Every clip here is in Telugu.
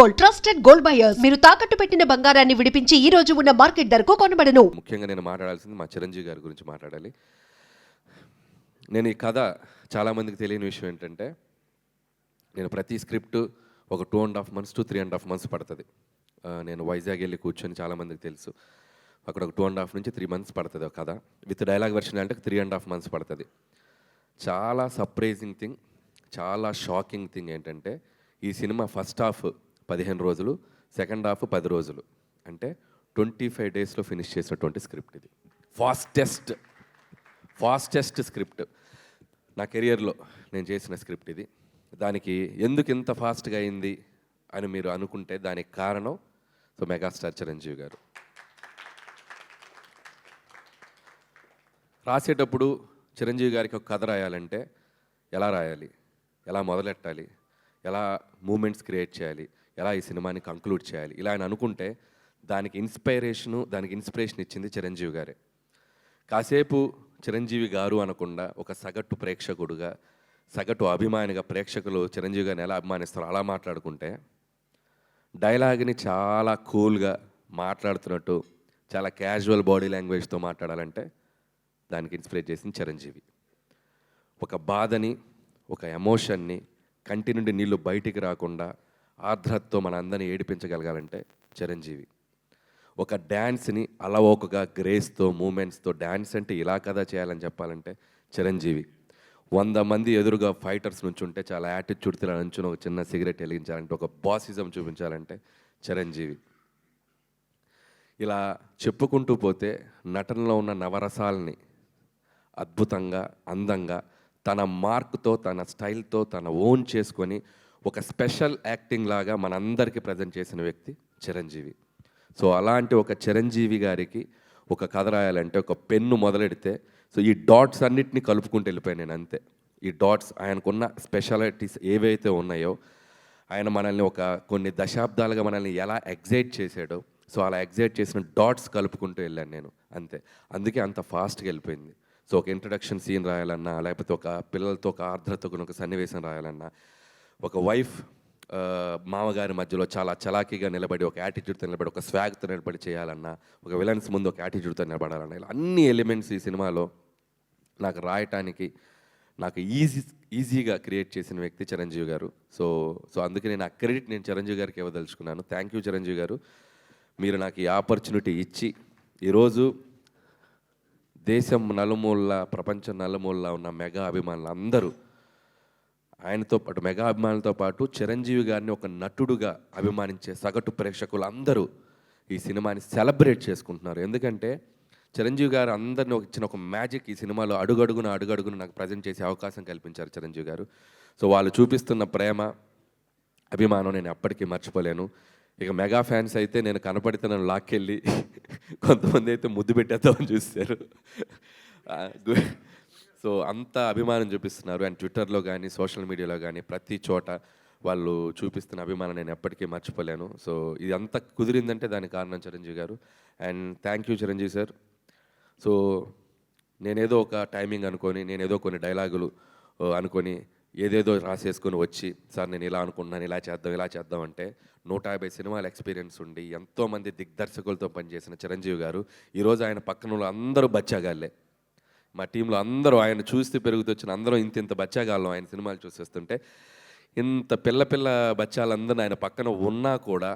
Gold, trusted gold buyers. మీరు తాకట్టు పెట్టిన బంగారాన్ని విడిపించి ఈ రోజు ఉన్న మార్కెట్ ధరకు కొనబడను. ముఖ్యంగా నేను మాట్లాడాల్సింది మా చిరంజీవి గారి గురించి మాట్లాడాలి. నేను ఈ కథ చాలామందికి తెలియని విషయం ఏంటంటే, నేను ప్రతి స్క్రిప్ట్ ఒక 2.5 months to 3.5 months పడుతుంది. నేను వైజాగ్ వెళ్ళి కూర్చొని, చాలామందికి తెలుసు, అక్కడ ఒక 2.5 నుంచి 3 months పడుతుంది ఒక కథ. విత్ డైలాగ్ వెర్షన్ అంటే 3.5 months పడుతుంది. చాలా సర్ప్రైజింగ్ థింగ్, చాలా షాకింగ్ థింగ్ ఏంటంటే, ఈ సినిమా ఫస్ట్ హాఫ్ 15 రోజులు, సెకండ్ హాఫ్ 10 రోజులు, అంటే 25 daysలో ఫినిష్ చేసినటువంటి స్క్రిప్ట్ ఇది. ఫాస్టెస్ట్ స్క్రిప్ట్ నా కెరియర్లో నేను చేసిన స్క్రిప్ట్ ఇది. దానికి ఎందుకు ఇంత ఫాస్ట్గా అయింది అని మీరు అనుకుంటే, దానికి కారణం మెగాస్టార్ చిరంజీవి గారు. రాసేటప్పుడు చిరంజీవి గారికి ఒక కథ రాయాలంటే ఎలా రాయాలి, ఎలా మొదలెట్టాలి, ఎలా మూమెంట్స్ క్రియేట్ చేయాలి, ఎలా ఈ సినిమాని కంక్లూడ్ చేయాలి, ఇలా అని అనుకుంటే దానికి ఇన్స్పిరేషన్ ఇచ్చింది చిరంజీవి గారే. కాసేపు చిరంజీవి గారు అనకుండా ఒక సగటు ప్రేక్షకుడుగా, సగటు అభిమానిగా ప్రేక్షకులు చిరంజీవి గారిని ఎలా అభిమానిస్తారో అలా మాట్లాడుకుంటే, డైలాగ్ని చాలా కూల్గా మాట్లాడుతున్నట్టు, చాలా క్యాజువల్ బాడీ లాంగ్వేజ్తో మాట్లాడాలంటే దానికి ఇన్స్పిరేట్ చేసింది చిరంజీవి. ఒక బాధని, ఒక ఎమోషన్ని, కంటి నుండి నీళ్ళు బయటికి రాకుండా ఆర్ద్రతతో మన అందరినీ ఏడిపించగలగాలంటే చిరంజీవి. ఒక డ్యాన్స్ని అలవోకగా గ్రేస్తో, మూమెంట్స్తో, డ్యాన్స్ అంటే ఇలా కదా చేయాలని చెప్పాలంటే చిరంజీవి. 100 మంది ఎదురుగా ఫైటర్స్ నుంచి ఉంటే చాలా యాటిట్యూడ్తో నుంచుని ఒక చిన్న సిగరెట్ వెలిగించాలంటే, ఒక బాసిజం చూపించాలంటే చిరంజీవి. ఇలా చెప్పుకుంటూ పోతే నటనలో ఉన్న నవరసాలని అద్భుతంగా, అందంగా, తన మార్క్తో, తన స్టైల్తో, తన ఓన్ చేసుకొని ఒక స్పెషల్ యాక్టింగ్ లాగా మనందరికీ ప్రజెంట్ చేసిన వ్యక్తి చిరంజీవి. అలాంటి ఒక చిరంజీవి గారికి ఒక కథ రాయాలంటే, ఒక పెన్ను మొదలెడితే ఈ డాట్స్ అన్నిటిని కలుపుకుంటూ వెళ్ళిపోయాను నేను, అంతే. ఈ డాట్స్, ఆయనకున్న స్పెషాలిటీస్ ఏవైతే ఉన్నాయో, ఆయన మనల్ని కొన్ని దశాబ్దాలుగా మనల్ని ఎలా ఎగ్జైట్ చేశాడో, అలా ఎగ్జైట్ చేసిన డాట్స్ కలుపుకుంటూ వెళ్ళాను నేను, అంతే. అందుకే అంత ఫాస్ట్గా వెళ్ళిపోయింది. ఒక ఇంట్రడక్షన్ సీన్ రాయాలన్నా, లేకపోతే ఒక పిల్లలతో ఒక ఆర్ద్రతకు ఒక సన్నివేశం రాయాలన్నా, ఒక వైఫ్ మామగారి మధ్యలో చాలా చలాకీగా నిలబడి, ఒక యాటిట్యూడ్తో నిలబడి, ఒక స్వాగ్తో నిలబడి చేయాలన్నా, ఒక విలన్స్ ముందు ఒక యాటిట్యూడ్తో నిలబడాలన్నా, ఇలా అన్ని ఎలిమెంట్స్ ఈ సినిమాలో నాకు రాయటానికి నాకు ఈజీగా క్రియేట్ చేసిన వ్యక్తి చిరంజీవి గారు. అందుకే నేను ఆ క్రెడిట్ నేను చిరంజీవి గారికి ఇవ్వదలుచుకున్నాను. థ్యాంక్ యూ చిరంజీవి గారు. మీరు నాకు ఈ ఆపర్చునిటీ ఇచ్చి ఈరోజు దేశం నలుమూల, ప్రపంచం నలుమూల ఉన్న మెగా అభిమానులు అందరూ, ఆయనతో పాటు మెగా అభిమానులతో పాటు చిరంజీవి గారిని ఒక నటుడుగా అభిమానించే సగటు ప్రేక్షకులు అందరూ ఈ సినిమాని సెలబ్రేట్ చేసుకుంటున్నారు. ఎందుకంటే చిరంజీవి గారు అందరిని ఇచ్చిన ఒక మ్యాజిక్ ఈ సినిమాలో అడుగడుగున నాకు ప్రజెంట్ చేసే అవకాశం కల్పించారు చిరంజీవి గారు. వాళ్ళు చూపిస్తున్న ప్రేమ, అభిమానం నేను ఎప్పటికీ మర్చిపోలేను. ఇక మెగా ఫ్యాన్స్ అయితే నేను కనపడితే నన్ను లాక్కెళ్ళి కొంతమంది అయితే ముద్దు పెట్టేద్దామని చూస్తారు. అంత అభిమానం చూపిస్తున్నారు. అండ్ ట్విట్టర్లో కానీ, సోషల్ మీడియాలో కానీ, ప్రతి చోట వాళ్ళు చూపిస్తున్న అభిమానం నేను ఎప్పటికీ మర్చిపోలేను. ఇది అంత కుదిరిందంటే దానికి కారణం చిరంజీవి గారు. And thank you Chiranjeevi sir. నేనేదో ఒక టైమింగ్ అనుకొని, నేనేదో కొన్ని డైలాగులు అనుకొని, ఏదేదో రాసేసుకొని వచ్చి, సార్ నేను ఇలా అనుకుంటున్నాను, ఇలా చేద్దాం అంటే 150 సినిమాల ఎక్స్పీరియన్స్ ఉండి ఎంతోమంది దిగ్దర్శకులతో పనిచేసిన చిరంజీవి గారు ఈరోజు ఆయన పక్కన అందరూ బచ్చాగాళ్ళే. మా టీంలో అందరూ ఆయన చూస్తూ పెరుగుతూ వచ్చిన అందరూ ఇంత బచ్చాగాళ్ళం. ఆయన సినిమాలు చూసేస్తుంటే ఇంత పిల్ల బచ్చాలందరూ ఆయన పక్కన ఉన్నా కూడా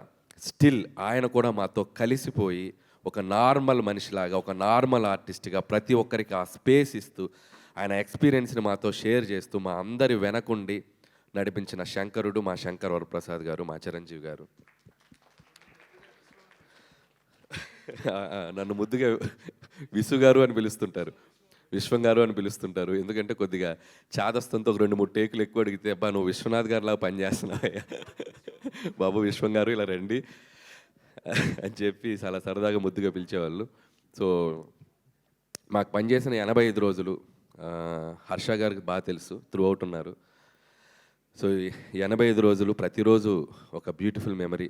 స్టిల్ ఆయన కూడా మాతో కలిసిపోయి ఒక నార్మల్ మనిషిలాగా, ఒక నార్మల్ ఆర్టిస్ట్గా ప్రతి ఒక్కరికి ఆ స్పేస్ ఇస్తూ, ఆయన ఎక్స్పీరియన్స్ని మాతో షేర్ చేస్తూ, మా అందరి వెనకుండి నడిపించిన శంకరుడు, మా శంకర్ వరప్రసాద్ గారు, మా చిరంజీవి గారు. నన్ను ముద్దుగా విసు గారు అని పిలుస్తుంటారు, విశ్వం గారు అని పిలుస్తుంటారు. ఎందుకంటే కొద్దిగా చాదస్తంతో ఒక 2-3 టేకులు ఎక్కువ అడిగితే, అబ్బా నువ్వు విశ్వనాథ్ గారిలా పనిచేస్తున్నావా బాబు, విశ్వం గారు ఇలా రండి అని చెప్పి చాలా సరదాగా ముద్దుగా పిలిచేవాళ్ళు. మాకు పనిచేసిన 85 రోజులు హర్ష గారికి బాగా తెలుసు, త్రూ అవుట్ ఉన్నారు. 85 రోజులు ప్రతిరోజు ఒక బ్యూటిఫుల్ మెమరీ.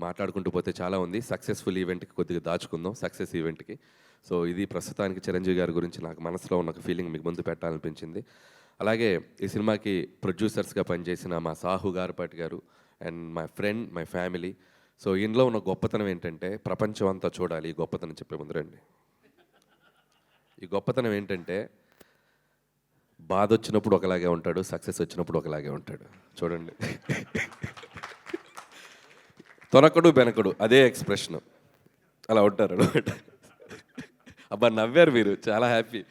మాట్లాడుకుంటూ పోతే చాలా ఉంది. సక్సెస్ఫుల్ ఈవెంట్కి కొద్దిగా దాచుకుందాం, సక్సెస్ ఈవెంట్కి. ఇది ప్రస్తుతానికి చిరంజీవి గారి గురించి నాకు మనసులో ఉన్న ఒక ఫీలింగ్ మీకు ముందు పెట్టాలనిపించింది. అలాగే ఈ సినిమాకి ప్రొడ్యూసర్స్గా పనిచేసిన మా సాహు గారపాటి గారు and my friend, my family. So ఇందులో ఉన్న గొప్పతనం ఏంటంటే, ప్రపంచం అంతా చూడాలి ఈ గొప్పతనం చెప్పే ముందు రండి. ఈ గొప్పతనం ఏంటంటే, బాధ వచ్చినప్పుడు ఒకలాగే ఉంటాడు, సక్సెస్ వచ్చినప్పుడు ఒకలాగే ఉంటాడు. చూడండి, తొనకడు బెనకడు అదే ఎక్స్ప్రెషన్, అలా ఉంటారు అనమాట. అబ్బా నవ్వారు మీరు, చాలా హ్యాపీ.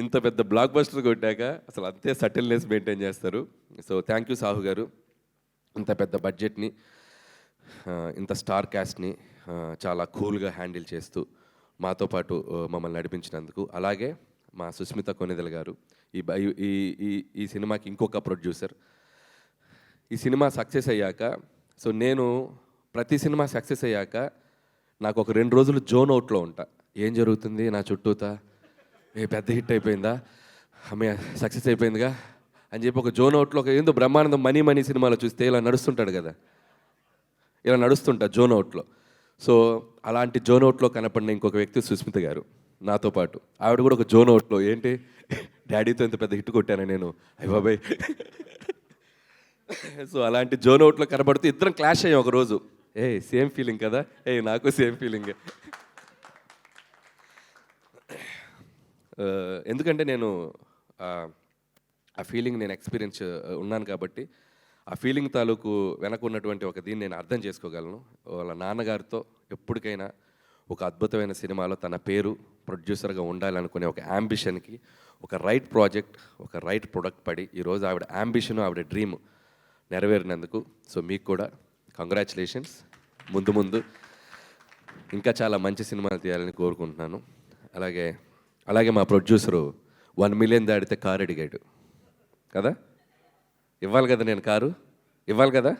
ఇంత పెద్ద బ్లాక్ బస్టర్ కొట్టాక అసలు అంతే సటిల్నెస్ మెయింటైన్ చేస్తారు. సో థ్యాంక్ యూ సాహు గారు, ఇంత పెద్ద బడ్జెట్ని, ఇంత స్టార్ క్యాస్ట్ని చాలా కూల్గా హ్యాండిల్ చేస్తూ మాతో పాటు మమ్మల్ని నడిపించినందుకు. అలాగే మా సుస్మిత కొనిదెల గారు, ఈ సినిమాకి ఇంకొక ప్రొడ్యూసర్. ఈ సినిమా సక్సెస్ అయ్యాక, సో నేను ప్రతి సినిమా సక్సెస్ అయ్యాక నాకు ఒక 2 రోజులు జోన్ అవుట్లో ఉంటా. ఏం జరుగుతుంది నా చుట్టూతా, పెద్ద హిట్ అయిపోయిందా, ఆమె సక్సెస్ అయిపోయిందిగా అని చెప్పి ఒక జోన్ అవుట్లో, ఒక ఏందో బ్రహ్మానందం మనీ సినిమాలో చూస్తే ఇలా నడుస్తుంటాడు కదా, ఇలా నడుస్తుంటా జోన్ అవుట్లో. సో అలాంటి జోన్ అవుట్లో కనపడిన ఇంకొక వ్యక్తి సుస్మిత గారు నాతో పాటు. ఆవిడ కూడా ఒక జోన్ అవుట్లో, ఏంటి డాడీతో ఇంత పెద్ద హిట్ కొట్టాను నేను, అయ్య బాబాయ్. సో అలాంటి జోన్ అవుట్లో కనబడుతూ ఇద్దరం క్లాష్ అయ్యాం ఒకరోజు. సేమ్ ఫీలింగ్ కదా, నాకు సేమ్ ఫీలింగ్. ఎందుకంటే నేను ఆ ఫీలింగ్ నేను ఎక్స్పీరియన్స్ ఉన్నాను కాబట్టి, ఆ ఫీలింగ్ తాలూకు వెనక ఉన్నటువంటి ఒక దీన్ని నేను అర్థం చేసుకోగలను. వాళ్ళ నాన్నగారితో ఎప్పటికైనా ఒక అద్భుతమైన సినిమాలో తన పేరు ప్రొడ్యూసర్గా ఉండాలనుకునే ఒక యాంబిషన్కి ఒక రైట్ ప్రాజెక్ట్, ఒక రైట్ ప్రొడక్ట్ పడి ఈరోజు ఆవిడ యాంబిషన్, ఆవిడ డ్రీమ్ నెరవేరినందుకు సో మీకు కూడా కంగ్రాచులేషన్స్. ముందు ఇంకా చాలా మంచి సినిమాలు తీయాలని కోరుకుంటున్నాను. అలాగే మా ప్రొడ్యూసరు 1 మిలియన్ దాటితే కారు అడిగాడు కదా, ఇవ్వాలి కదా, నేను కారు ఇవ్వాలి కదా,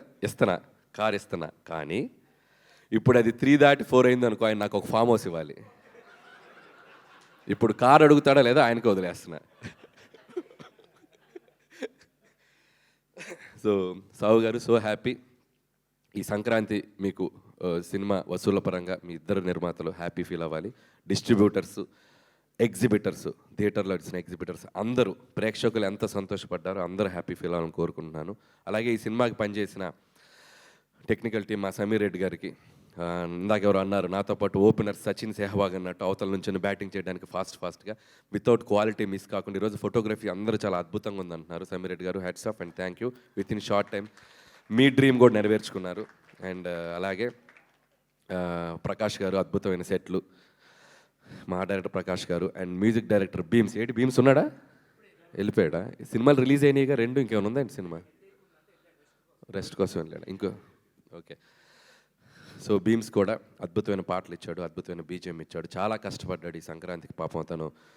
కారు ఇస్తున్నా. కానీ ఇప్పుడు అది 3 దాటి 4 అయింది అనుకో, ఆయన నాకు ఒక ఫామ్ హౌస్ ఇవ్వాలి. ఇప్పుడు కారు అడుగుతాడా లేదా ఆయనకి వదిలేస్తున్నా. సో సాహు గారు, సో హ్యాపీ. ఈ సంక్రాంతి మీకు సినిమా వసూళ్ల పరంగా మీ ఇద్దరు నిర్మాతలు హ్యాపీ ఫీల్ అవ్వాలి. డిస్ట్రిబ్యూటర్స్, ఎగ్జిబిటర్స్, థియేటర్లో వచ్చిన ఎగ్జిబిటర్స్ అందరూ, ప్రేక్షకులు ఎంత సంతోషపడ్డారో అందరూ హ్యాపీ ఫీల్ అవ్వాలని కోరుకుంటున్నాను. అలాగే ఈ సినిమాకి పనిచేసిన టెక్నికల్ టీం, మా సమీర్ రెడ్డి గారికి, ఇందాక ఎవరు అన్నారు నాతో పాటు ఓపెనర్ సచిన్ సెహ్వాగ్ అన్నట్టు అవతల నుంచి బ్యాటింగ్ చేయడానికి ఫాస్ట్గా వితౌట్ క్వాలిటీ మిస్ కాకుండా ఈరోజు ఫోటోగ్రఫీ అందరూ చాలా అద్భుతంగా ఉందంటున్నారు. సమీర్ రెడ్డి గారు, hats off and thank you. With in short time me dream కూడా నెరవేర్చుకున్నారు. అండ్ అలాగే ప్రకాష్ గారు, అద్భుతమైన సెట్లు, మా డైరెక్టర్ ప్రకాష్ గారు and music director Bheems. Bheems ఉన్నాడా, వెళ్ళిపోయాడా? సినిమాలు రిలీజ్ అయినాయిగా 2, ఇంకేమైనా ఉందండి సినిమా? రెస్ట్ కోసం వెళ్ళాడు ఇంకో. ఓకే. సో భీమ్స్ కూడా అద్భుతమైన పాటలు ఇచ్చాడు, అద్భుతమైన బీజిఎం ఇచ్చాడు, చాలా కష్టపడ్డాడు ఈ సంక్రాంతికి. పాపం తను